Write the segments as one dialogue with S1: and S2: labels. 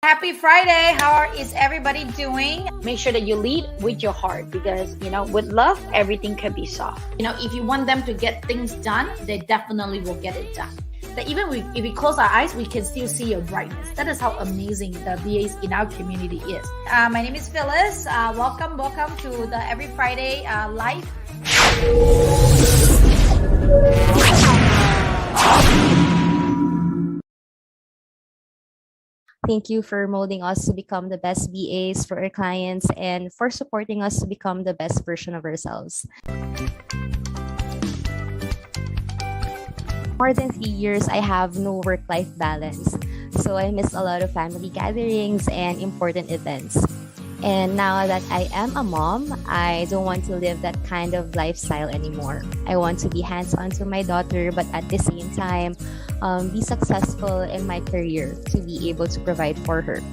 S1: Happy Friday. Is everybody doing? Make sure that you lead with your heart because, with love, everything can be solved. If you want them to get things done, they definitely will get it done. That even if we close our eyes, we can still see your brightness. That is how amazing the VAs in our community is. My name is Phyllis. Welcome to the Every Friday live.
S2: Thank you for molding us to become the best VAs for our clients and for supporting us to become the best version of ourselves. More than 3 years, I have no work-life balance. So I miss a lot of family gatherings and important events. And now that I am a mom, I don't want to live that kind of lifestyle anymore. I want to be hands-on to my daughter, but at the same time, be successful in my career to be able to provide for her.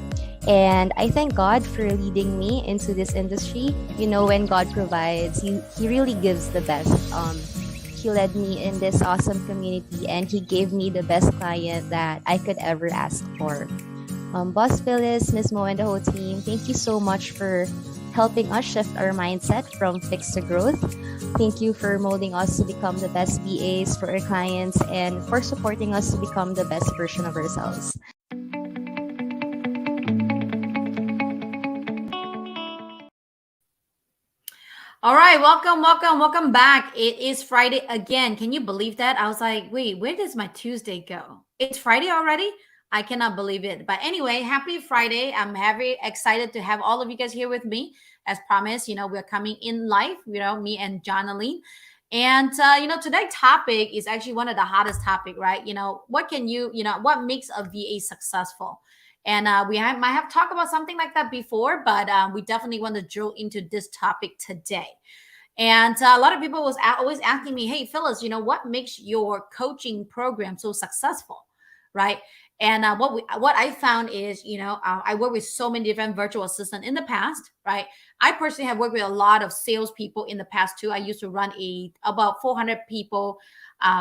S2: And I thank God for leading me into this industry. When God provides, He really gives the best. He led me in this awesome community and He gave me the best client that I could ever ask for. Boss Phyllis, Ms. Mo, and the whole team, thank you so much for helping us shift our mindset from fixed to growth. Thank you for molding us to become the best VAs for our clients and for supporting us to become the best version of ourselves.
S1: All right, welcome back. It is Friday again. Can you believe that? I was like, wait, where does my Tuesday go? It's Friday already? I cannot believe it. But anyway, happy Friday. I'm very excited to have all of you guys here with me. As promised, we're coming in live, me and Jonaline. And, today's topic is actually one of the hottest topic, right? What makes a VA successful? And might have talked about something like that before, but we definitely want to drill into this topic today. And a lot of people was always asking me, hey, Phyllis, what makes your coaching program so successful, right? And what I found is, I work with so many different virtual assistants in the past, right? I personally have worked with a lot of salespeople in the past too. I used to run about 400 people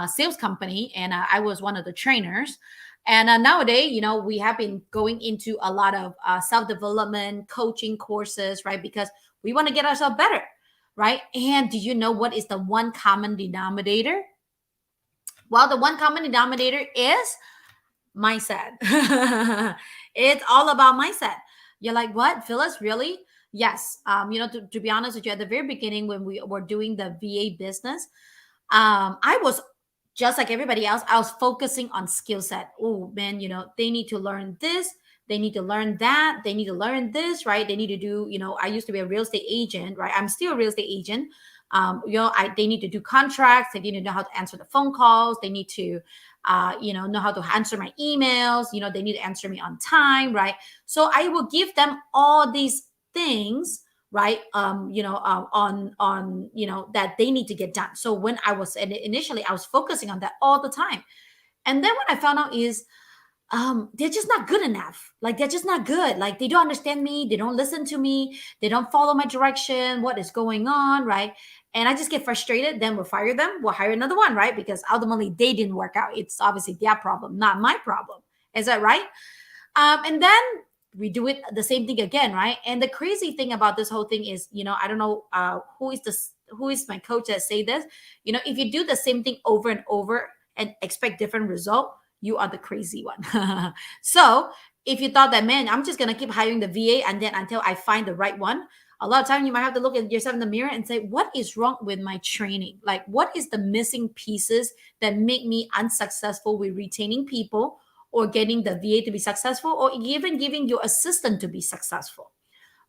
S1: sales company, and I was one of the trainers. And nowadays, we have been going into a lot of self-development coaching courses, right? Because we want to get ourselves better, right? And do you know what is the one common denominator? Well, the one common denominator is mindset. It's all about mindset. You're like, what, Phyllis? Really? Yes. To be honest with you, at the very beginning, when we were doing the VA business, I was just like everybody else. I was focusing on skill set. Oh man, they need to learn this. They need to learn that. They need to learn this, right? They need to do, I used to be a real estate agent, right? I'm still a real estate agent. They need to do contracts. They need to know how to answer the phone calls. They need to, know how to answer my emails. They need to answer me on time, right? So I will give them all these things, right? That they need to get done. So when initially, I was focusing on that all the time. And then what I found out is, they're just not good enough. Like, they're just not good. Like, they don't understand me. They don't listen to me. They don't follow my direction. What is going on, right? And I just get frustrated. Then we'll fire them. We'll hire another one, right? Because ultimately they didn't work out. It's obviously their problem, not my problem. Is that right? And then we do it the same thing again, right? And the crazy thing about this whole thing is, I don't know who is my coach that say this. If you do the same thing over and over and expect different result, you are the crazy one. So if you thought that, man, I'm just going to keep hiring the VA and then until I find the right one, a lot of time you might have to look at yourself in the mirror and say, what is wrong with my training? Like, what is the missing pieces that make me unsuccessful with retaining people or getting the VA to be successful or even giving your assistant to be successful,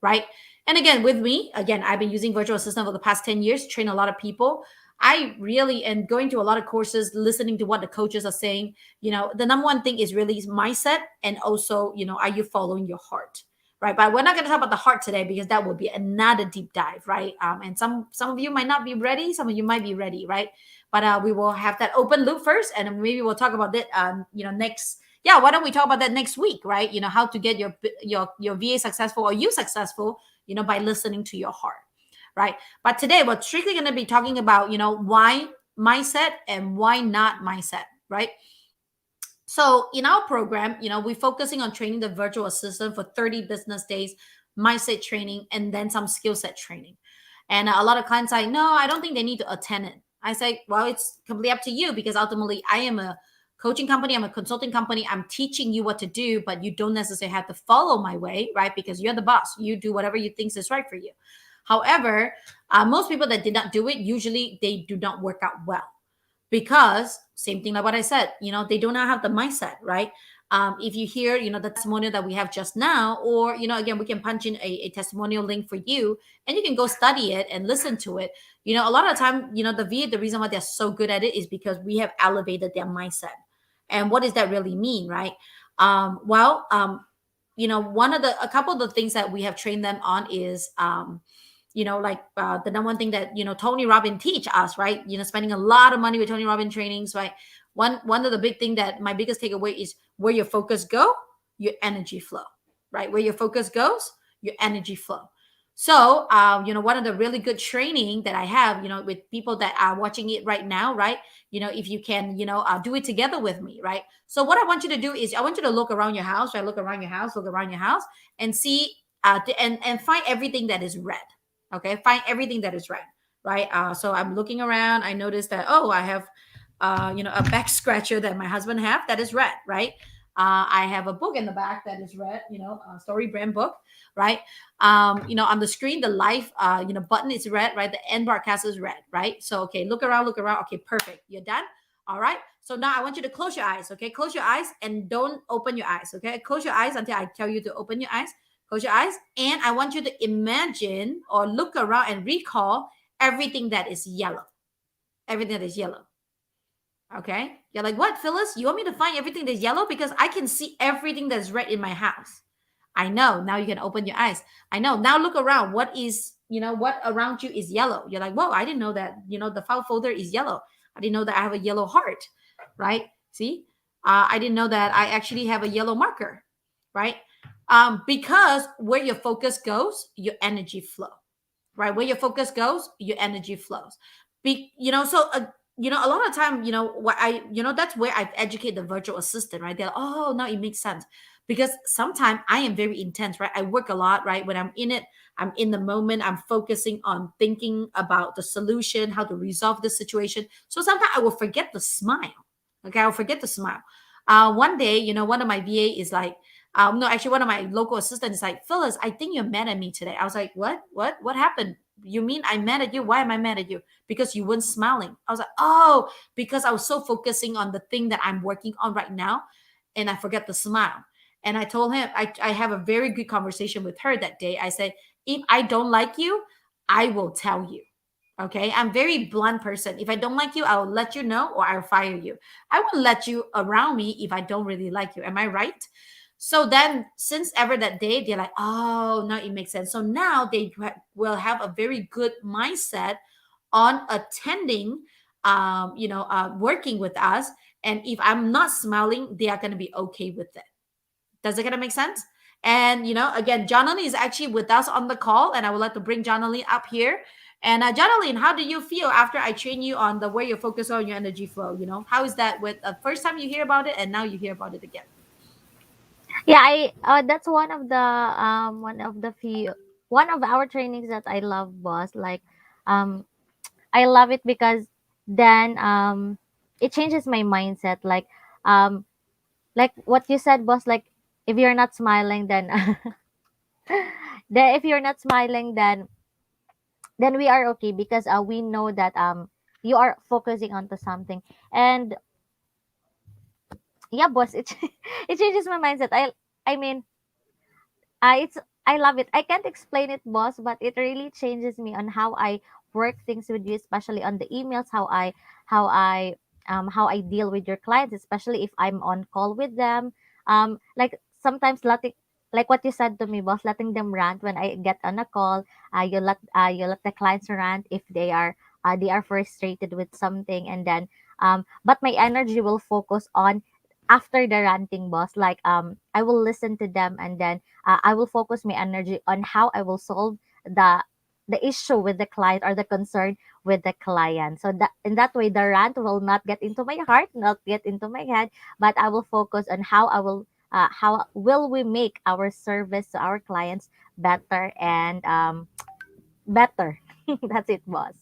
S1: right? And again, with me, I've been using virtual assistant for the past 10 years, train a lot of people. I really am going to a lot of courses, listening to what the coaches are saying. The number one thing is really mindset. And also, are you following your heart? Right. But we're not going to talk about the heart today because that will be another deep dive. Right. And some of you might not be ready. Some of you might be ready. Right. But we will have that open loop first. And maybe we'll talk about that, next. Yeah. Why don't we talk about that next week? Right. How to get your VA successful or you successful, by listening to your heart. Right. But today we're strictly going to be talking about, why mindset and why not mindset. Right. So in our program, we're focusing on training the virtual assistant for 30 business days, mindset training, and then some skill set training. And a lot of clients say, no, I don't think they need to attend it. I say, well, it's completely up to you, because ultimately I am a coaching company, I'm a consulting company, I'm teaching you what to do, but you don't necessarily have to follow my way, right? Because you're the boss. You do whatever you think is right for you. However, most people that did not do it, usually they do not work out well, because same thing like what I said, they do not have the mindset, right? If you hear, the testimonial that we have just now, or, again, we can punch in a testimonial link for you, and you can go study it and listen to it. A lot of time, the VA, the reason why they're so good at it is because we have elevated their mindset. And what does that really mean, right? Well, a couple of the things that we have trained them on is, like the number one thing that Tony Robbins teach us, right? Spending a lot of money with Tony Robbins trainings, right? One of the big thing that my biggest takeaway is, where your focus go, your energy flow, right? Where your focus goes, your energy flow. So, one of the really good training that I have, with people that are watching it right now, right? If you can, do it together with me, right? So what I want you to do is, I want you to look around your house, right? Look around your house, and see, and find everything that is red. Okay, find everything that is red, right? So I'm looking around. I noticed that, oh, I have, a back scratcher that my husband have that is red, right? I have a book in the back that is red, a story brand book, right? On the screen, the live, button is red, right? The end broadcast is red, right? So, okay, look around, look around. Okay, perfect. You're done. All right. So now I want you to close your eyes. Okay, close your eyes and don't open your eyes. Okay, close your eyes until I tell you to open your eyes. Close your eyes, and I want you to imagine or look around and recall everything that is yellow. Everything that is yellow. Okay. You're like, what, Phyllis? You want me to find everything that's yellow? Because I can see everything that's red in my house. I know. Now you can open your eyes. I know. Now look around. What around you is yellow? You're like, whoa, I didn't know that, the file folder is yellow. I didn't know that I have a yellow heart, right? See? I didn't know that I actually have a yellow marker, right? Because where your focus goes, your energy flow, right? Where your focus goes, your energy flows. A lot of time, that's where I've educated the virtual assistant, right? They're like, oh, now it makes sense. Because sometimes I am very intense, right? I work a lot, right? When I'm in it, I'm in the moment, I'm focusing on thinking about the solution, how to resolve the situation. So sometimes I will forget to smile. Okay, I'll forget to smile. One day, one of my VA is like, no, actually, one of my local assistants is like, Phyllis, I think you're mad at me today. I was like, what? What happened? You mean I'm mad at you? Why am I mad at you? Because you weren't smiling. I was like, oh, because I was so focusing on the thing that I'm working on right now, and I forget to smile. And I told him, I have a very good conversation with her that day. I said, if I don't like you, I will tell you. Okay, I'm very blunt person. If I don't like you, I will let you know, or I'll fire you. I won't let you around me if I don't really like you. Am I right? So then, since ever that day, they're like, oh, now it makes sense. So now they will have a very good mindset on attending, working with us. And if I'm not smiling, they are going to be okay with it. Does it kind of make sense? And again, Jonathan is actually with us on the call, and I would like to bring Jonathan up here. And Jonathan, how do you feel after I train you on the way you focus on your energy flow? How is that with the first time you hear about it, and now you hear about it again?
S2: Yeah, I that's one of the few one of our trainings that I love, boss. Like, um I love it because then it changes my mindset. Like what you said, boss. Like, if you're not smiling, then if you're not smiling, then we are okay, because we know that you are focusing onto something. And yeah, boss, it it changes my mindset. I mean, it's I love it. I can't explain it, boss, but it really changes me on how I work things with you, especially on the emails, how I how I deal with your clients, especially if I'm on call with them. Like sometimes letting, like what you said to me, boss, letting them rant when I get on a call. You let the clients rant if they are frustrated with something, and then but my energy will focus on after the ranting, boss. Like, I will listen to them, and then I will focus my energy on how I will solve the
S3: the issue with the client or the concern with the client. So that in that way, the rant will not get into my heart, not get into my head, but I will focus on how will we make our service to our clients better and better. That's it, boss.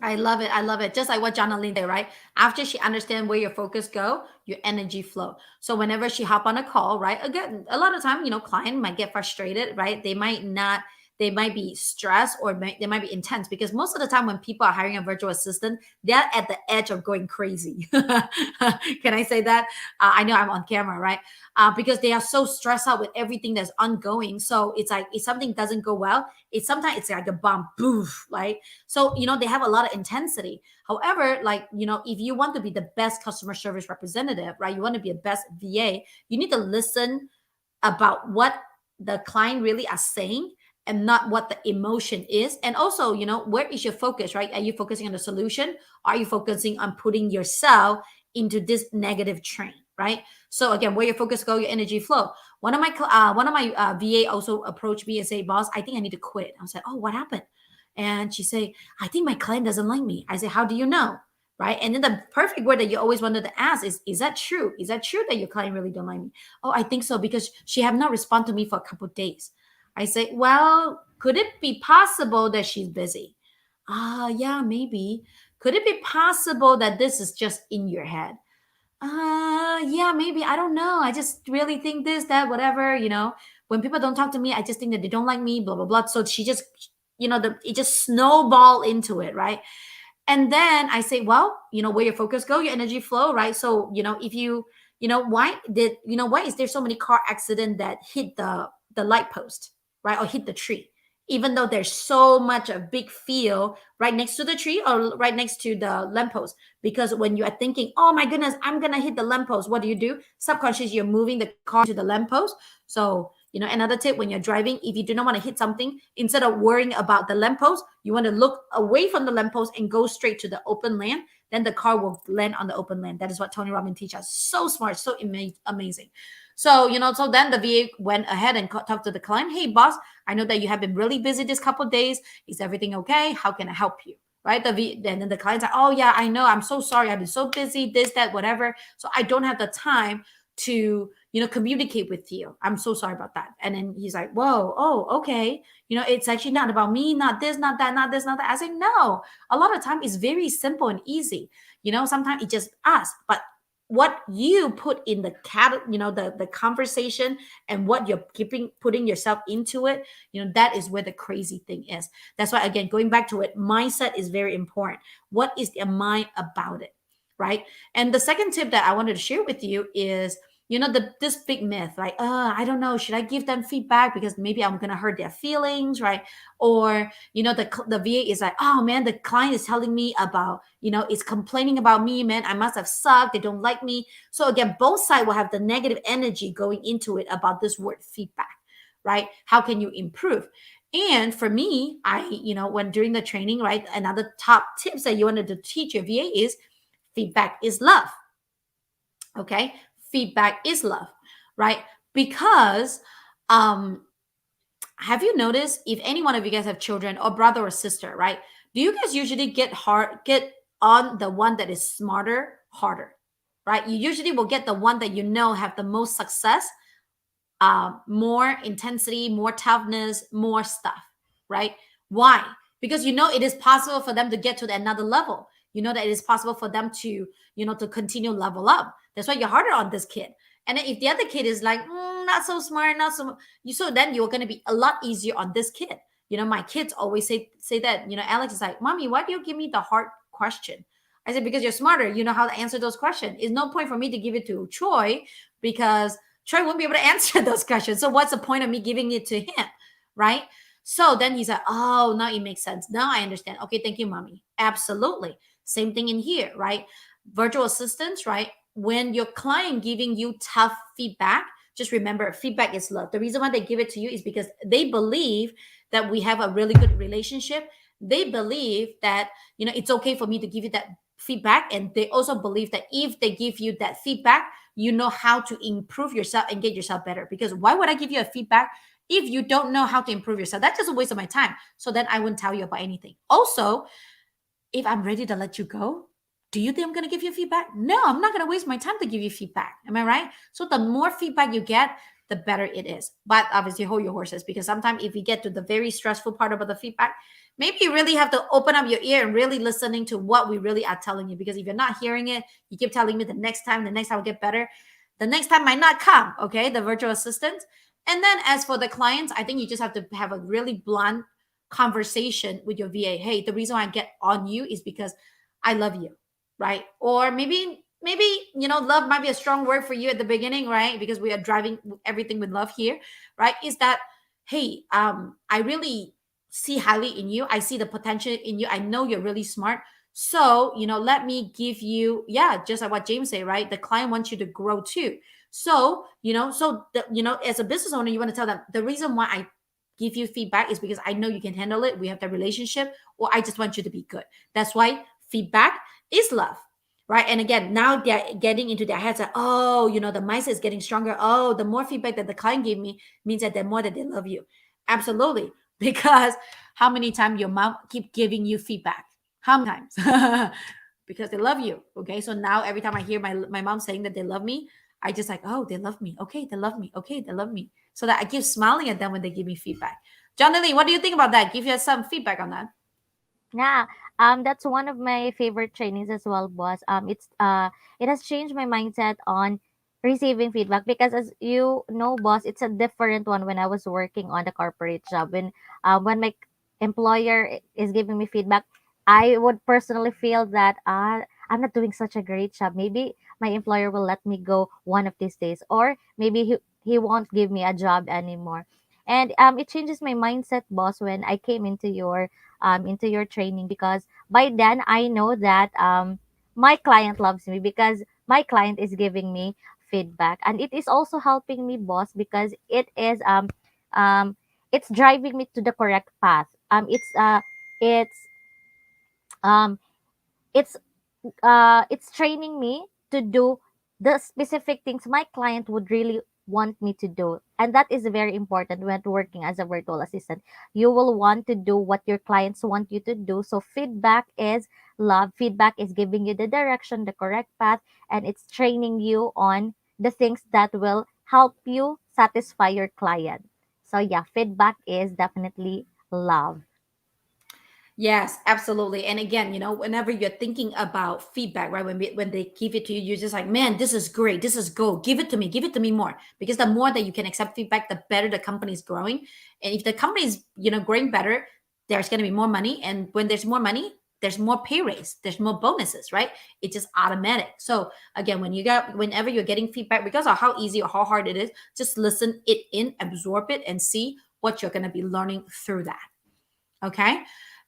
S1: I love it. I love it. Just like what Jonalyn say, right? After she understand where your focus go, your energy flow. So whenever she hop on a call, right? Again, a lot of time, client might get frustrated, right? They might be stressed or they might be intense because most of the time when people are hiring a virtual assistant, they're at the edge of going crazy. Can I say that? I know I'm on camera, right? Because they are so stressed out with everything that's ongoing. So it's like if something doesn't go well, sometimes it's like a bomb, boof, right? So, they have a lot of intensity. However, like, if you want to be the best customer service representative, right? You want to be a best VA, you need to listen about what the client really are saying and not what the emotion is. And also, where is your focus, right? Are you focusing on the solution? Are you focusing on putting yourself into this negative train, right? So again, where your focus go, your energy flow. One of my VA also approached me and say, "Boss, I think I need to quit." I was like, "Oh, what happened?" And she say, "I think my client doesn't like me." I say, "How do you know?" Right? And then the perfect word that you always wanted to ask is that true? Is that true that your client really don't like me? Oh, I think so because she have not responded to me for a couple of days. I say, well, could it be possible that she's busy? Yeah, maybe. Could it be possible that this is just in your head? Yeah, maybe. I don't know. I just really think this, that, whatever, When people don't talk to me, I just think that they don't like me, blah, blah, blah. So she just, it just snowball into it, right? And then I say, well, where your focus go, your energy flow, right? So, if why is there so many car accident that hit the light post, right? Or hit the tree, even though there's so much a big field right next to the tree or right next to the lamppost. Because when you are thinking, oh my goodness, I'm gonna hit the lamppost, what do? Subconsciously, you're moving the car to the lamppost. So, another tip when you're driving, if you do not want to hit something, instead of worrying about the lamppost, you want to look away from the lamppost and go straight to the open land. Then the car will land on the open land. That is what Tony Robbins teaches us. So smart, so amazing. So, so then the VA went ahead and talked to the client. Hey, boss, I know that you have been really busy this couple of days. Is everything okay? How can I help you? Right? Then the client's like, oh yeah, I know. I'm so sorry. I've been so busy, this, that, whatever. So I don't have the time to communicate with you. I'm so sorry about that. And then he's like, whoa, oh, okay. It's actually not about me, not this, not that, not this, not that. I say, no, a lot of time it's very simple and easy. Sometimes it's just us, but what you put in the the conversation and what you're putting yourself into it, that is where the crazy thing is. That's why, again, going back to it, mindset is very important. What is the mind about it, right? And the second tip that I wanted to share with you is, this big myth, like, I don't know, should I give them feedback because maybe I'm gonna hurt their feelings, right? Or the VA is like, oh man, the client is telling me about, is complaining about me, man, I must have sucked, they don't like me. So again, both sides will have the negative energy going into it about this word feedback, right? How can you improve? And for me, when during the training, right, another top tips that you wanted to teach your VA is feedback is love. Okay, feedback is love, right? Because have you noticed, if any one of you guys have children or brother or sister, right? Do you guys usually get on the one that is smarter harder, right? You usually will get the one that have the most success, more intensity, more toughness, more stuff, right? Why? Because it is possible for them to get to another level. That it is possible for them to, to continue level up. That's why you're harder on this kid. And then if the other kid is like, not so smart, not so, so then you're going to be a lot easier on this kid. My kids always say that, Alex is like, mommy, why do you give me the hard question? I said, because you're smarter. You know how to answer those questions. It's no point for me to give it to Troy because Troy won't be able to answer those questions. So what's the point of me giving it to him? Right? So then he's like, oh, now it makes sense. Now I understand. Okay, thank you, mommy. Absolutely. Same thing in here, right? Virtual assistants, right? When your client giving you tough feedback, just remember feedback is love. The reason why they give it to you is because they believe that we have a really good relationship. They believe that, it's okay for me to give you that feedback. And they also believe that if they give you that feedback, you know how to improve yourself and get yourself better. Because why would I give you a feedback if you don't know how to improve yourself, that's just a waste of my time. So then I wouldn't tell you about anything. Also, if I'm ready to let you go, do you think I'm going to give you feedback? No, I'm not going to waste my time to give you feedback. Am I right? So the more feedback you get, the better it is. But obviously, hold your horses, because sometimes if you get to the very stressful part about the feedback, maybe you really have to open up your ear and really listening to what we really are telling you. Because if you're not hearing it, you keep telling me the next time will get better. The next time might not come, okay? The virtual assistant. And then as for the clients, I think you just have to have a really blunt conversation with your VA. Hey, the reason why I get on you is because I love you, right? Or maybe love might be a strong word for you at the beginning, right? Because we are driving everything with love here, right? Is that, hey, I really see highly in you. I see the potential in you. I know you're really smart. So, let me give you, yeah, just like what James said, right? The client wants you to grow too. So, as a business owner, you want to tell them the reason why I give you feedback is because I know you can handle it. We have the relationship, or I just want you to be good. That's why feedback is love, right? And again, now they're getting into their heads that, oh, the mindset is getting stronger. Oh, the more feedback that the client gave me means that the more that they love you. Absolutely. Because how many times your mom keep giving you feedback? How many times? Because they love you. Okay. So now every time I hear my mom saying that they love me, I just like, oh, they love me. Okay, they love me. Okay, they love me. So that I keep smiling at them when they give me feedback. Jonathan, what do you think about that? Give you some feedback on that.
S3: Yeah, that's one of my favorite trainings as well, boss. It has changed my mindset on receiving feedback because, as you know, boss, it's a different one when I was working on the corporate job. When my employer is giving me feedback, I would personally feel that I'm not doing such a great job. Maybe my employer will let me go one of these days, or maybe he won't give me a job anymore. And it changes my mindset, boss, when I came into your training, because by then I know that my client loves me because my client is giving me feedback, and it is also helping me, boss, because um it's driving me to the correct path. It's um it's it's training me to do the specific things my client would really want me to do. And that is very important when working as a virtual assistant. You will want to do what your clients want you to do. So feedback is love. Feedback is giving you the direction, the correct path, and it's training you on the things that will help you satisfy your client. So yeah, feedback is definitely love.
S1: Yes, absolutely. And again, whenever you're thinking about feedback, right? When they give it to you, you're just like, man, this is great. This is gold. Give it to me more. Because the more that you can accept feedback, the better the company is growing. And if the company is, growing better, there's going to be more money. And when there's more money, there's more pay raise, there's more bonuses, right? It's just automatic. So again, whenever you're getting feedback, because of how easy or how hard it is, just listen it in, absorb it, and see what you're going to be learning through that. Okay.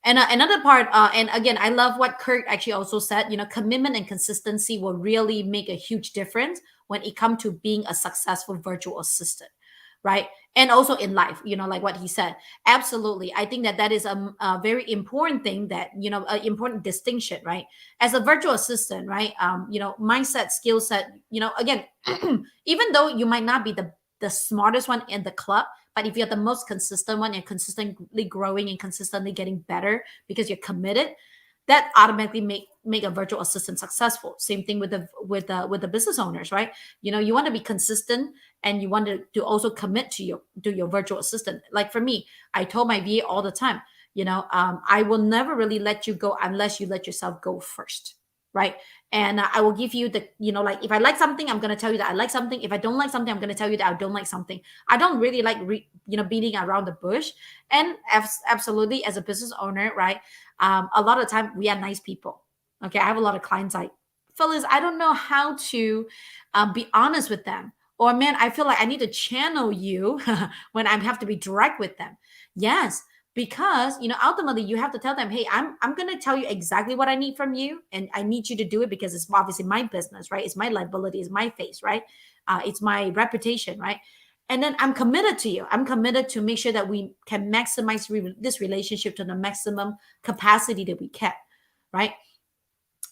S1: And another part, and again, I love what Kurt actually also said. Commitment and consistency will really make a huge difference when it comes to being a successful virtual assistant, right? And also in life, like what he said. Absolutely, I think that is a very important thing, that an important distinction, right? As a virtual assistant, right? Mindset, skill set. Again, even though you might not be the smartest one in the club, but if you're the most consistent one and consistently growing and consistently getting better because you're committed, that automatically make a virtual assistant successful. Same thing with the business owners, right? You want to be consistent, and you want to also commit to your virtual assistant. Like for me, I told my VA all the time, I will never really let you go unless you let yourself go first, right? And I will give you like if I like something, I'm going to tell you that I like something. If I don't like something, I'm going to tell you that I don't like something. I don't really like beating around the bush. And absolutely, as a business owner, right? A lot of time we are nice people. Okay, I have a lot of clients like, Phyllis, I don't know how to be honest with them, or man, I feel like I need to channel you when I have to be direct with them. Yes, because ultimately you have to tell them, hey, I'm going to tell you exactly what I need from you, and I need you to do it because it's obviously my business, right? It's my liability, it's my face, right? It's my reputation, right? And then I'm committed to you. I'm committed to make sure that we can maximize this relationship to the maximum capacity that we can, right?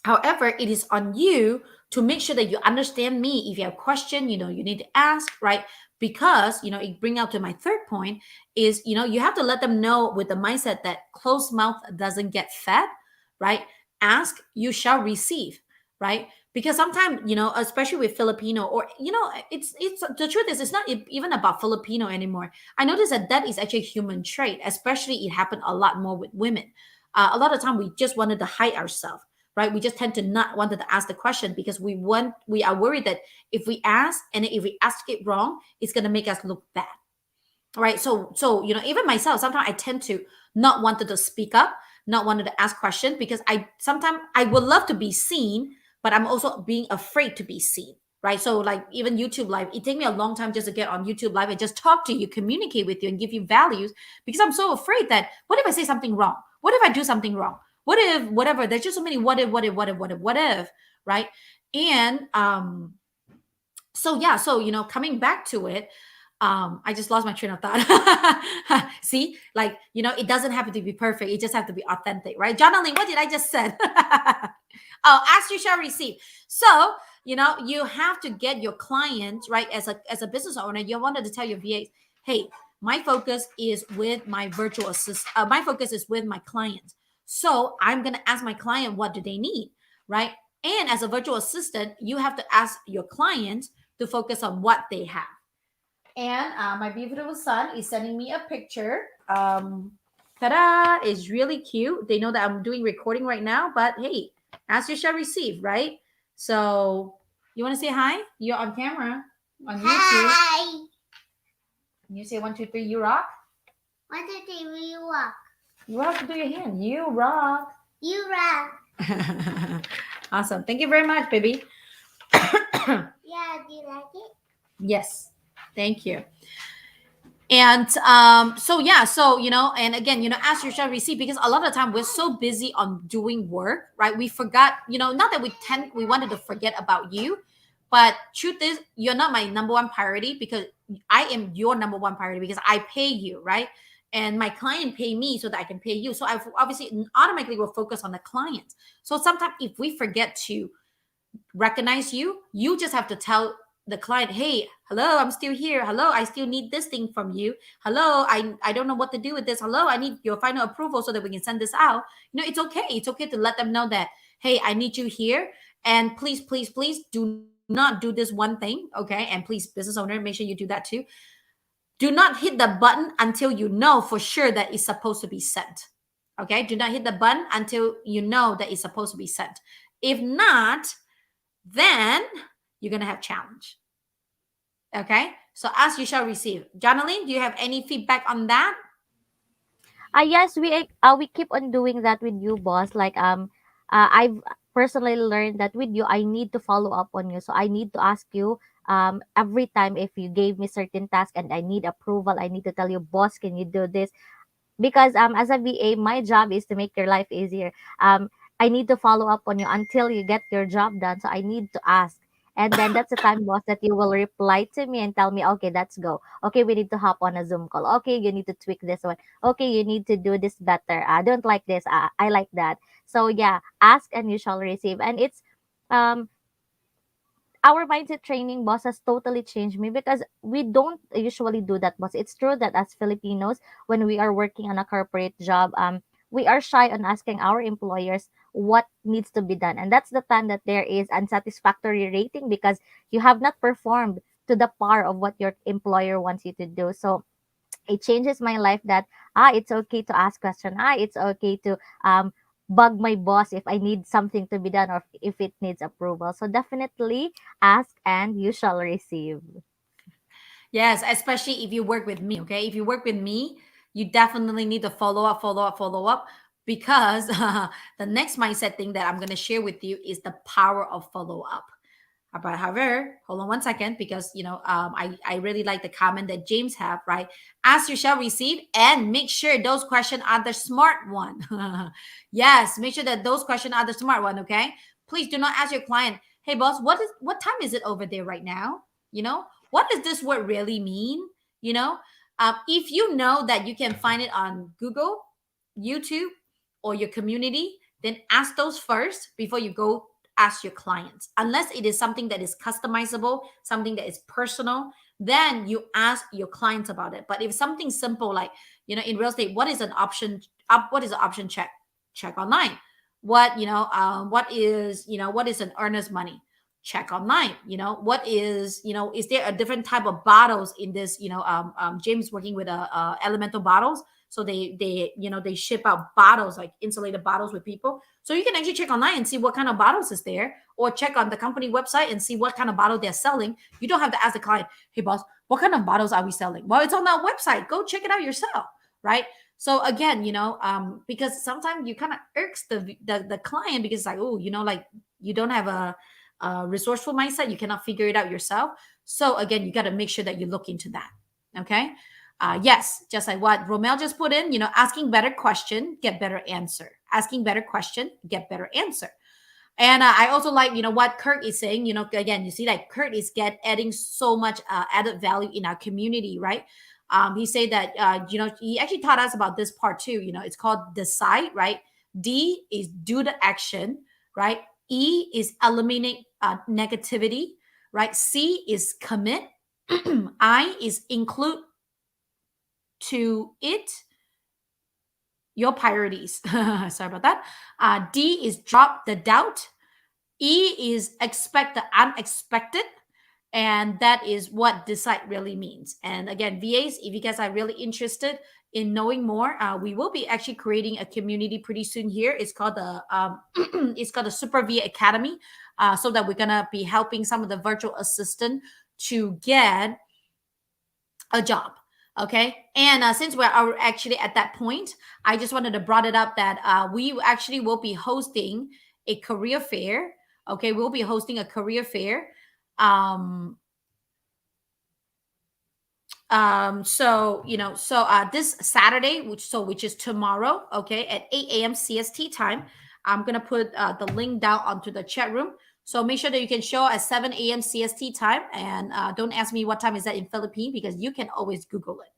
S1: However, it is on you to make sure that you understand me. If you have a question, you need to ask, right? Because it bring out to my third point is, you have to let them know with the mindset that closed mouth doesn't get fed, right? Ask, you shall receive, right? Because sometimes, especially with Filipino, or it's the truth is, it's not even about Filipino anymore. I noticed that is actually a human trait, especially it happened a lot more with women. A lot of time we just wanted to hide ourselves, right? We just tend to not wanted to ask the question because we are worried that if we ask, and if we ask it wrong, it's going to make us look bad, right? So even myself, sometimes I tend to not wanted to speak up, not wanted to ask questions, because I sometimes I would love to be seen, but I'm also being afraid to be seen, right? So like even YouTube live, it take me a long time just to get on YouTube live and just talk to you, communicate with you, and give you values, because I'm so afraid that what if I say something wrong, what if I do something wrong, what if whatever. There's just so many what if, right? And so yeah, so coming back to it, I just lost my train of thought. See, like it doesn't have to be perfect, it just have to be authentic, right? Jonathan, what did I just said? Oh, ask you shall receive. So you have to get your clients right. As a business owner, you wanted to tell your VAs, hey, my focus is with my virtual assist, my focus is with my clients, so I'm going to ask my client what do they need, right? And as a virtual assistant, you have to ask your client to focus on what they have. And my beautiful son is sending me a picture. Ta-da! Is really cute. They know that I'm doing recording right now, but hey, ask you shall receive, right? So you want to say hi? You're on camera on YouTube.
S4: Hi.
S1: You say 1, 2, 3. You rock.
S4: 1, 2, 3, you rock.
S1: You have to do your hand. You rock.
S4: You rock.
S1: Awesome. Thank you very much, baby.
S4: Yeah, do you like it?
S1: Yes. Thank you. And so yeah, so and again, ask you shall receive, because a lot of time we're so busy on doing work, right? We forgot, not that we wanted to forget about you, but truth is you're not my number one priority, because I am your number one priority, because I pay you, right? And my client pay me so that I can pay you. So I obviously automatically will focus on the clients. So sometimes if we forget to recognize you, you just have to tell the client, hey, hello, I'm still here, hello, I still need this thing from you, hello, I don't know what to do with this, hello, I need your final approval so that we can send this out. It's okay to let them know that, hey, I need you here, and please, please, please do not do this one thing, okay? And please, business owner, make sure you do that too. Do not hit the button until you know for sure that it's supposed to be sent. Okay, do not hit the button until you know that it's supposed to be sent. If not, then you're going to have challenge. Okay, so as you shall receive. Jonalyn, do you have any feedback on that?
S3: Yes, we keep on doing that with you, boss. Like I've personally learned that with you, I need to follow up on you. So I need to ask you every time if you gave me certain task and I need approval. I need to tell you, boss, can you do this? Because as a VA, my job is to make your life easier. I need to follow up on you until you get your job done. So I need to ask. And then that's the time, boss, that you will reply to me and tell me, okay, let's go. Okay, we need to hop on a Zoom call. Okay, you need to tweak this one. Okay, you need to do this better. I don't like this. I like that. So yeah, ask and you shall receive. And it's um our mindset training, boss, has totally changed me because we don't usually do that, boss. It's true that as Filipinos, when we are working on a corporate job, we are shy on asking our employers what needs to be done. And that's the time that there is unsatisfactory rating because you have not performed to the par of what your employer wants you to do. So it changes my life that it's okay to ask question, it's okay to bug my boss if I need something to be done or if it needs approval. So definitely ask and you shall receive.
S1: Yes, especially if you work with me. Okay, if you work with me, you definitely need to follow up, because the next mindset thing that I'm going to share with you is the power of follow up. But however, hold on one second, because I really like the comment that James have, right? Ask you shall receive, and make sure those questions are the smart one. Yes, make sure that those questions are the smart one. Okay, please do not ask your client, hey boss, what time is it over there right now? What does this word really mean? If you know that you can find it on Google, YouTube, or your community, then ask those first before you go ask your clients. Unless it is something that is customizable, something that is personal, then you ask your clients about it. But if something simple like, in real estate, what is an option up? What is an option check? Check online. What is an earnest money? Check online. Is there a different type of bottles in this? James working with elemental bottles, so they ship out bottles, like insulated bottles with people. So you can actually check online and see what kind of bottles is there, or check on the company website and see what kind of bottle they're selling. You don't have to ask the client, hey boss, what kind of bottles are we selling? Well, it's on our website. Go check it out yourself, right? So again, because sometimes you kind of irks the client, because it's like, oh, like you don't have a resourceful mindset, you cannot figure it out yourself. So again, you got to make sure that you look into that. Okay. Yes, just like what Romel just put in, asking better question, get better answer. Asking better question, get better answer. And I also like, what Kurt is saying. Again, you see that Kurt is adding so much added value in our community, right? He said that, he actually taught us about this part too. It's called decide, right? D is do the action, right? E is eliminate negativity, right? C is commit. I is include to it your priorities. Sorry about that. D is drop the doubt. E is expect the unexpected. And that is what decide really means. And again, VAs, if you guys are really interested in knowing more, we will be actually creating a community pretty soon here. It's called the it's called the Super VA Academy, so that we're gonna be helping some of the virtual assistant to get a job. Okay. And since we're actually at that point, I just wanted to brought it up that we actually will be hosting a career fair. Okay. We'll be hosting a career fair. So this Saturday, which is tomorrow, okay, at 8 a.m. CST time. I'm gonna put the link down onto the chat room. So make sure that you can show at 7 a.m. CST time, and don't ask me what time is that in Philippines, because you can always Google it.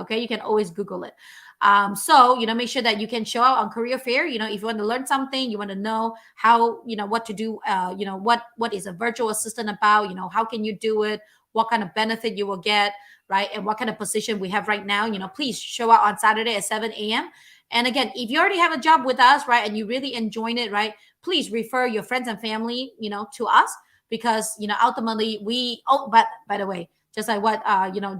S1: Okay, you can always Google it. So make sure that you can show up on career fair. If you want to learn something, you want to know how, what to do. What is a virtual assistant about? How can you do it? What kind of benefit you will get, right? And what kind of position we have right now. Please show up on Saturday at 7 a.m. And again, if you already have a job with us, right, and you really enjoying it, right, please refer your friends and family, to us, because, ultimately but by the way, just like what,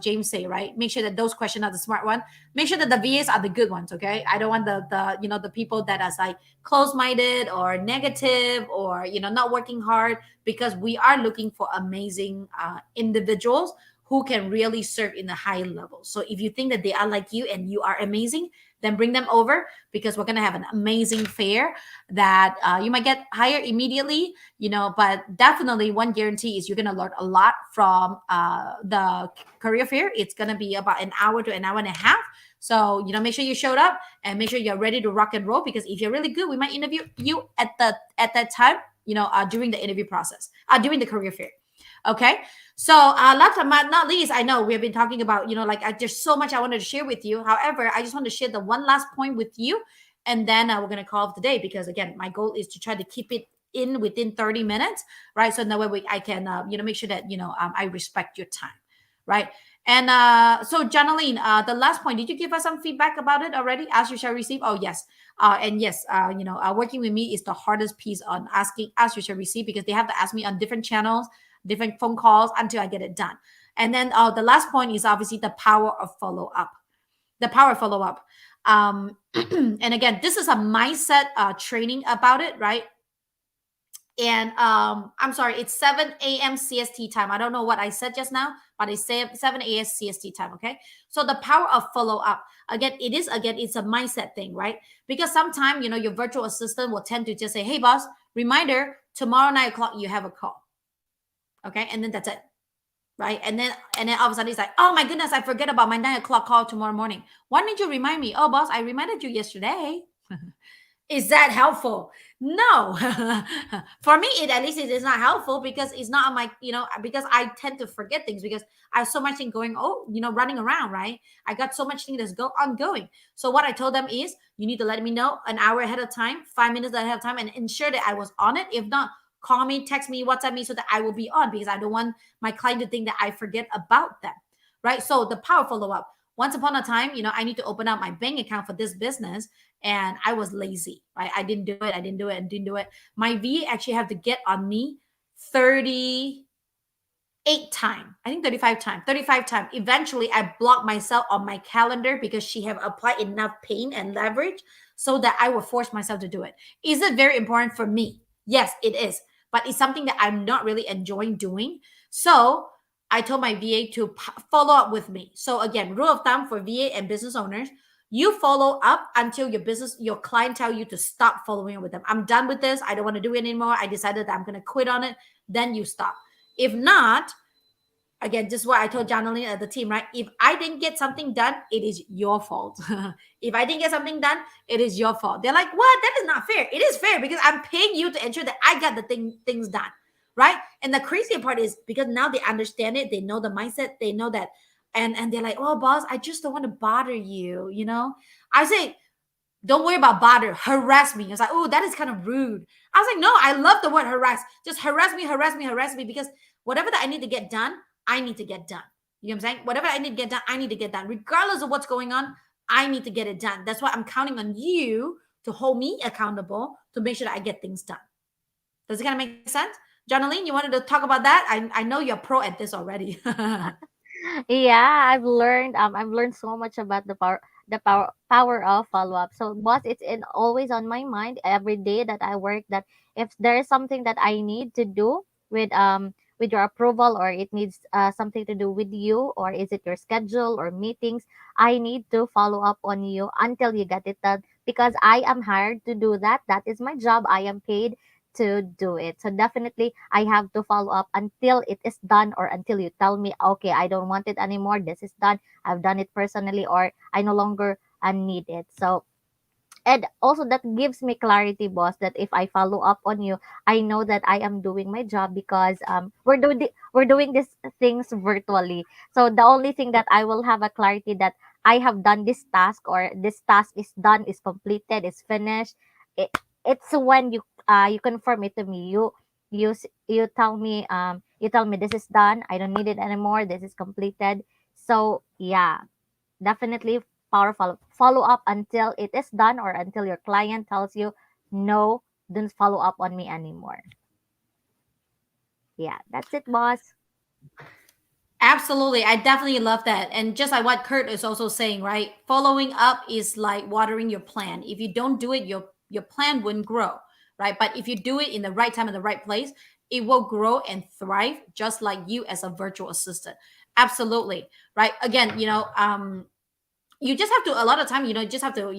S1: James say, right, make sure that those questions are the smart one. Make sure that the VAs are the good ones. Okay. I don't want the people that are like close-minded or negative or, not working hard, because we are looking for amazing individuals who can really serve in the high level. So if you think that they are like you and you are amazing, then bring them over, because we're going to have an amazing fair that you might get hired immediately, but definitely one guarantee is you're going to learn a lot from the career fair. It's going to be about an hour to an hour and a half. So, make sure you showed up and make sure you're ready to rock and roll, because if you're really good, we might interview you at that time, during the interview process, during the career fair. Okay. So last but not least, I know we have been talking about, there's so much I wanted to share with you. However, I just want to share the one last point with you, and then we're going to call off the day, because again, my goal is to try to keep it within 30 minutes, right? So that way I can, make sure that, I respect your time, right? And so Janaline, the last point, did you give us some feedback about it already? As you shall receive. Oh, yes. And yes, working with me is the hardest piece on asking, as you shall receive, because they have to ask me on different channels, different phone calls until I get it done. And then the last point is obviously the power of follow-up. The power of follow-up. And again, this is a mindset training about it, right? And I'm sorry, it's 7 a.m. CST time. I don't know what I said just now, but it's 7 a.m. CST time, okay? So the power of follow-up. Again, it's a mindset thing, right? Because sometimes, your virtual assistant will tend to just say, hey, boss, reminder, tomorrow 9 o'clock, you have a call. Okay, and then that's it, right? And then all of a sudden it's like, oh my goodness, I forget about my 9 o'clock call tomorrow morning. Why didn't you remind me? Oh, boss, I reminded you yesterday. Is that helpful? No. For me, at least it is not helpful, because it's not on my, because I tend to forget things, because I have so much thing going, running around, right? I got so much thing that's ongoing. So what I told them is, you need to let me know an hour ahead of time, 5 minutes ahead of time, and ensure that I was on it. If not, call me, text me, WhatsApp me so that I will be on, because I don't want my client to think that I forget about them, right? So the power follow up. Once upon a time, I need to open up my bank account for this business, and I was lazy, right? I didn't do it. I didn't do it. And didn't do it. My VA actually have to get on me 38 times, I think 35 times. Eventually I blocked myself on my calendar because she have applied enough pain and leverage so that I will force myself to do it. Is it very important for me? Yes, it is, but it's something that I'm not really enjoying doing. So I told my VA to follow up with me. So again, rule of thumb for VA and business owners: you follow up until your client tell you to stop following up with them. I'm done with this, I don't want to do it anymore, I decided that I'm going to quit on it. Then you stop. If not, again, just what I told Janelyn at the team, right? If I didn't get something done, it is your fault. If I didn't get something done, it is your fault. They're like, what? That is not fair. It is fair because I'm paying you to ensure that I got the things done, right? And the crazy part is because now they understand it, they know the mindset, they know that, and they're like, oh, boss, I just don't want to bother you, I say, don't worry about bother, harass me. It's like, oh, that is kind of rude. I was like, no, I love the word harass. Just harass me, harass me, harass me, because whatever that I need to get done, I need to get done. You know what I'm saying? Whatever I need to get done, I need to get done. Regardless of what's going on, I need to get it done. That's why I'm counting on you to hold me accountable to make sure that I get things done. Does it kind of make sense? Janelyn, you wanted to talk about that? I know you're pro at this already.
S3: Yeah, I've learned so much about the power of follow up. So boss, it's always on my mind every day that I work, that if there is something that I need to do with your approval, or it needs something to do with you, or is it your schedule or meetings, I need to follow up on you until you get it done, because I am hired to do that. That is my job. I am paid to do it. So definitely I have to follow up until it is done, or until you tell me, okay, I don't want it anymore. This is done. I've done it personally, or I no longer need it. So, and also that gives me clarity, boss, that if I follow up on you, I know that I am doing my job, because we're doing these things virtually. So the only thing that I will have a clarity that I have done this task, or this task is done, is completed, is finished. It's when you confirm it to me. You tell me this is done. I don't need it anymore. This is completed. So yeah, definitely powerful. Follow up until it is done, or until your client tells you, no, don't follow up on me anymore. Yeah, that's it, boss.
S1: Absolutely. I definitely love that. And just like what Kurt is also saying, right? Following up is like watering your plant. If you don't do it, your plant wouldn't grow, right? But if you do it in the right time in the right place, it will grow and thrive just like you as a virtual assistant. Absolutely. Right. Again, you just have to, a lot of time, just have to,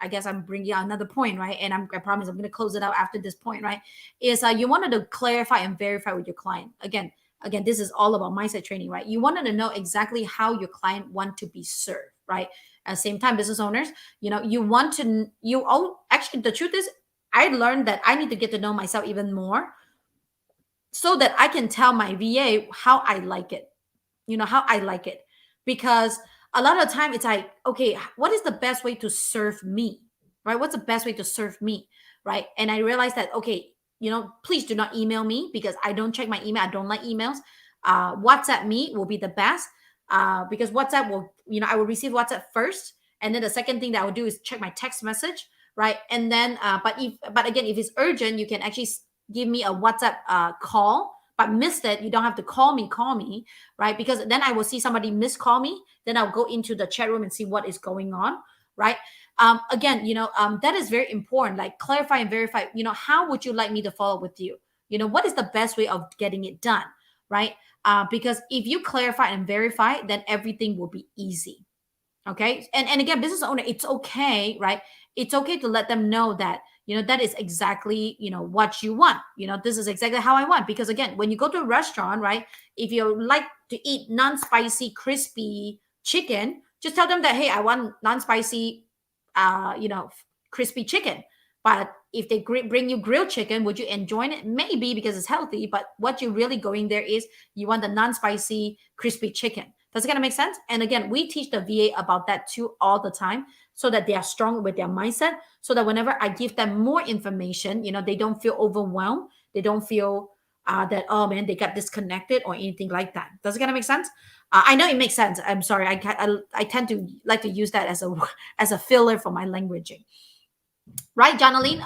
S1: I guess I'm bringing out another point, right? And I promise I'm going to close it out after this point, right? Is you wanted to clarify and verify with your client. Again, this is all about mindset training, right? You wanted to know exactly how your client want to be served, right? At the same time, business owners, you want to, actually, the truth is, I learned that I need to get to know myself even more so that I can tell my VA how I like it, how I like it. Because a lot of the time it's like, okay, what is the best way to serve me, right? What's the best way to serve me, right? And I realized that, okay, please do not email me because I don't check my email. I don't like emails. WhatsApp me will be the best, because WhatsApp will, I will receive WhatsApp first, and then the second thing that I will do is check my text message, right? And then but again, if it's urgent, you can actually give me a WhatsApp call. But missed it, you don't have to call me, right? Because then I will see somebody call me, then I'll go into the chat room and see what is going on, right? Again, that is very important. Like, clarify and verify, how would you like me to follow with you? What is the best way of getting it done, right? Because if you clarify and verify, then everything will be easy. Okay. And again, business owner, it's okay, right? It's okay to let them know that, that is exactly, what you want. This is exactly how I want. Because again, when you go to a restaurant, right, if you like to eat non-spicy crispy chicken, just tell them that, hey, I want non-spicy crispy chicken. But if they bring you grilled chicken, would you enjoy it? Maybe, because it's healthy. But what you're really going there is you want the non-spicy crispy chicken. Does it kind of make sense? And again, we teach the VA about that too all the time. so that they are strong with their mindset, so that whenever I give them more information, they don't feel overwhelmed. They don't feel that, oh man, they got disconnected or anything like that. Does it kind of make sense? I know it makes sense. I'm sorry. I tend to like to use that as a as a filler for my languaging. Right, Jonaline?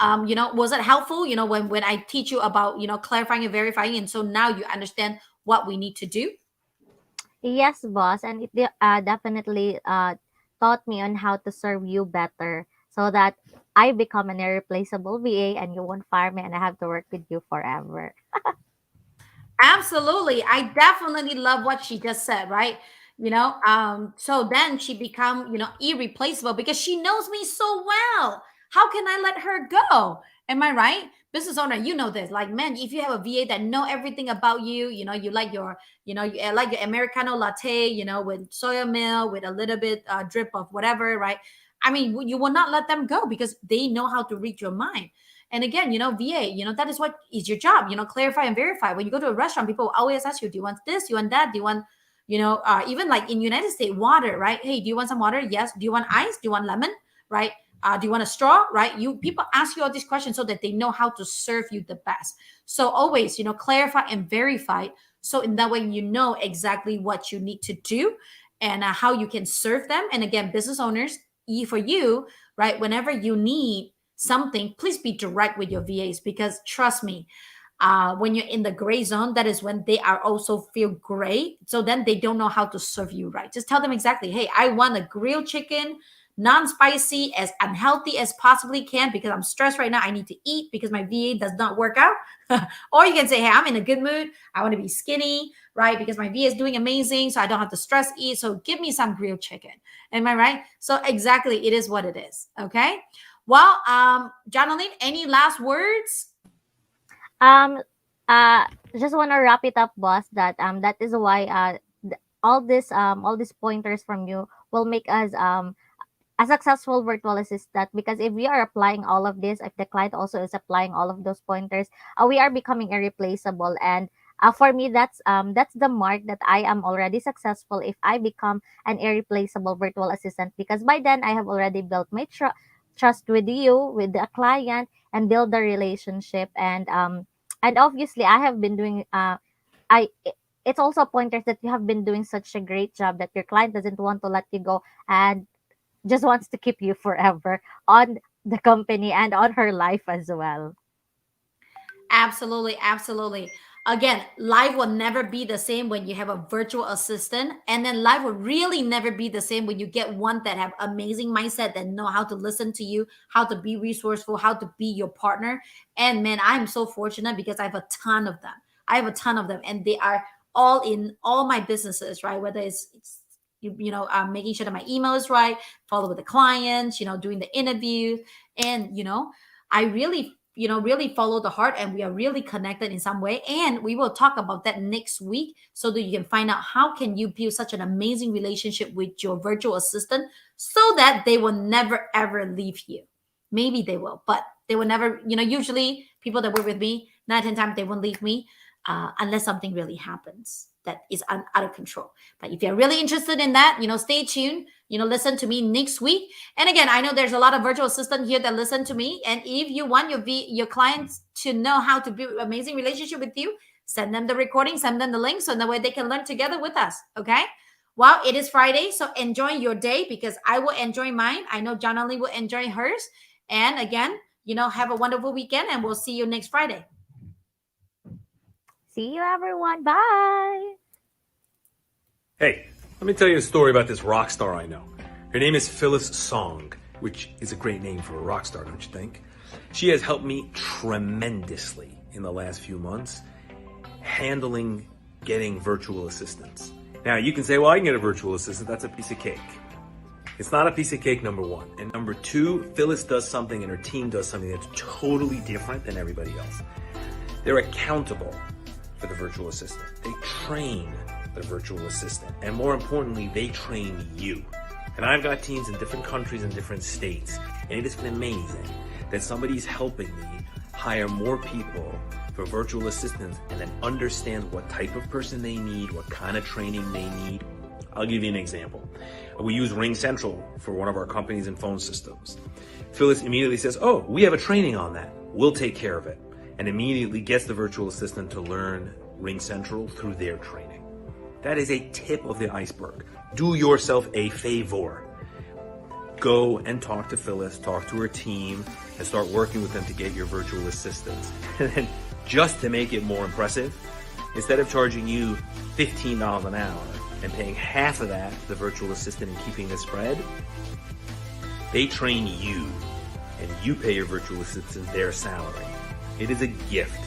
S1: Was it helpful? When I teach you about clarifying and verifying, and so now you understand what we need to do.
S3: Yes, boss, and it definitely taught me on how to serve you better, so that I become an irreplaceable VA and you won't fire me and I have to work with you forever.
S1: Absolutely. I definitely love what she just said, right? So then she become, irreplaceable because she knows me so well. How can I let her go? Am I right? Business owner, you know this. Like, man, if you have a VA that know everything about you, you like your, you like your Americano latte, with soya milk, with a little bit drip of whatever, right? I mean, you will not let them go because they know how to read your mind. And again, VA, that is what is your job, clarify and verify. When you go to a restaurant, people always ask you, do you want this? Do you want that? Do you want, even like in United States, water, right? Hey, do you want some water? Yes. Do you want ice? Do you want lemon? Right? Do you want a straw? Right? People ask you all these questions so that they know how to serve you the best. So always, clarify and verify. So in that way, you know exactly what you need to do and how you can serve them. And again, business owners, for you, right? Whenever you need something, please be direct with your VAs, because trust me, when you're in the gray zone, that is when they are also feel gray. So then they don't know how to serve you right. Just tell them exactly, hey, I want a grilled chicken, non-spicy, as unhealthy as possibly can, because I'm stressed right now. I need to eat because my VA does not work out. Or you can say, hey, I'm in a good mood. I want to be skinny, right? Because my VA is doing amazing, so I don't have to stress eat. So give me some grilled chicken. Am I right? So exactly, it is what it is. Okay. Well, Jonaline, any last words?
S3: Um, just want to wrap it up, boss. That is why all these pointers from you will make us a successful virtual assistant, because if we are applying all of this, if the client also is applying all of those pointers, we are becoming irreplaceable. And for me, that's the mark that I am already successful if I become an irreplaceable virtual assistant, because by then I have already built my trust with you, with the client, and build the relationship. And obviously I have been doing I it's also pointers that you have been doing such a great job that your client doesn't want to let you go and just wants to keep you forever on the company and on her life as well.
S1: Absolutely, absolutely. Again, life will never be the same when you have a virtual assistant, and then life will really never be the same when you get one that have amazing mindset, that know how to listen to you, how to be resourceful, how to be your partner. And man, I'm so fortunate because I have a ton of them. I have a ton of them, and they are all in all my businesses, right? Whether it's making sure that my email is right, follow with the clients, doing the interview, and I really follow the heart, and we are really connected in some way. And we will talk about that next week so that you can find out how can you build such an amazing relationship with your virtual assistant so that they will never, ever leave you. Maybe they will, but they will never, usually people that work with me, 9 out of 10 times, they won't leave me unless something really happens that is out of control. But if you're really interested in that, stay tuned, listen to me next week. And again, I know there's a lot of virtual assistants here that listen to me. And if you want your clients to know how to build an amazing relationship with you, send them the recording, send them the link, so that way they can learn together with us. Okay. Well, it is Friday, so enjoy your day, because I will enjoy mine. I know John Lee will enjoy hers. And again, have a wonderful weekend, and we'll see you next Friday.
S3: See you, everyone. Bye.
S5: Hey, let me tell you a story about this rock star I know. Her name is Phyllis Song, which is a great name for a rock star, don't you think? She has helped me tremendously in the last few months handling getting virtual assistants. Now, you can say, well, I can get a virtual assistant. That's a piece of cake. It's not a piece of cake, number one. And number two, Phyllis does something and her team does something that's totally different than everybody else. They're accountable for the virtual assistant. They train the virtual assistant. And more importantly, they train you. And I've got teams in different countries and different states. And it has been amazing that somebody's helping me hire more people for virtual assistants and then understand what type of person they need, what kind of training they need, I'll give you an example. We use Ring Central for one of our companies and phone systems. Phyllis immediately says, oh, we have a training on that. We'll take care of it. And immediately gets the virtual assistant to learn Ring Central through their training. That is a tip of the iceberg. Do yourself a favor. Go and talk to Phyllis, talk to her team, and start working with them to get your virtual assistants. And then just to make it more impressive, instead of charging you $15 an hour and paying half of that to the virtual assistant and keeping the spread, they train you and you pay your virtual assistant their salary. It is a gift.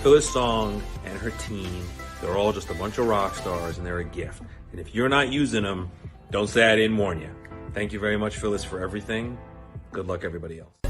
S5: Phyllis Song and her team, they're all just a bunch of rock stars and they're a gift. And if you're not using them, don't say I didn't warn you. Thank you very much, Phyllis, for everything. Good luck, everybody else.